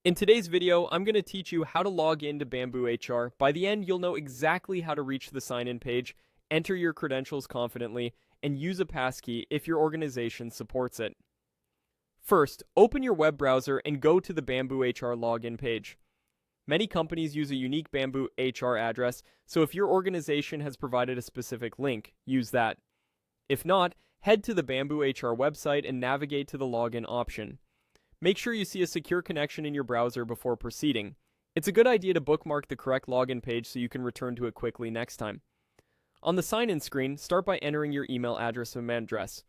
In today's video, I'm going to teach you how to log into BambooHR. By the end, you'll know exactly how to reach the sign-in page, enter your credentials confidently, and use a passkey if your organization supports it. First, open your web browser and go to the BambooHR login page. Many companies use a unique BambooHR address, so if your organization has provided a specific link, use that. If not, head to the BambooHR website and navigate to the login option. Make sure you see a secure connection in your browser before proceeding. It's a good idea to bookmark the correct login page so you can return to it quickly next time. On the sign-in screen, start by entering your email address and address.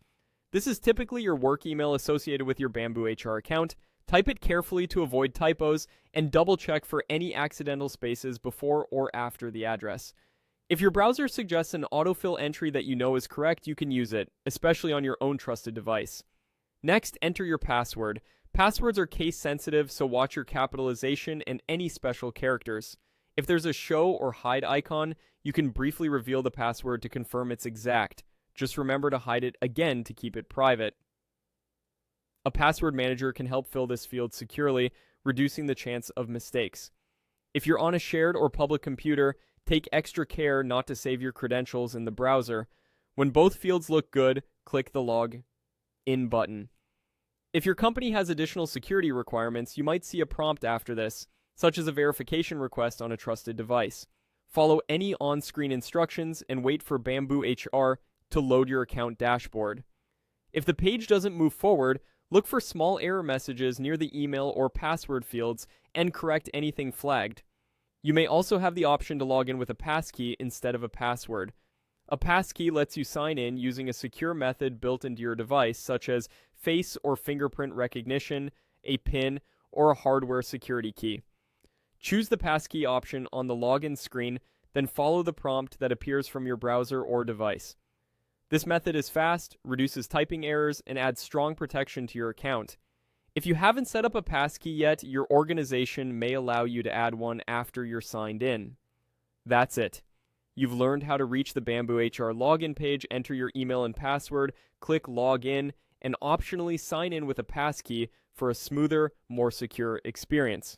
This is typically your work email associated with your BambooHR account. Type it carefully to avoid typos, and double-check for any accidental spaces before or after the address. If your browser suggests an autofill entry that you know is correct, you can use it, especially on your own trusted device. Next, enter your password. Passwords are case sensitive, so watch your capitalization and any special characters. If there's a show or hide icon, you can briefly reveal the password to confirm it's exact. Just remember to hide it again to keep it private. A password manager can help fill this field securely, reducing the chance of mistakes. If you're on a shared or public computer, take extra care not to save your credentials in the browser. When both fields look good, click the Log In button. If your company has additional security requirements, you might see a prompt after this, such as a verification request on a trusted device. Follow any on-screen instructions and wait for BambooHR to load your account dashboard. If the page doesn't move forward, look for small error messages near the email or password fields and correct anything flagged. You may also have the option to log in with a passkey instead of a password. A passkey lets you sign in using a secure method built into your device, such as face or fingerprint recognition, a PIN, or a hardware security key. Choose the passkey option on the login screen, then follow the prompt that appears from your browser or device. This method is fast, reduces typing errors, and adds strong protection to your account. If you haven't set up a passkey yet, your organization may allow you to add one after you're signed in. That's it. You've learned how to reach the BambooHR login page, enter your email and password, click Login, and optionally sign in with a passkey for a smoother, more secure experience.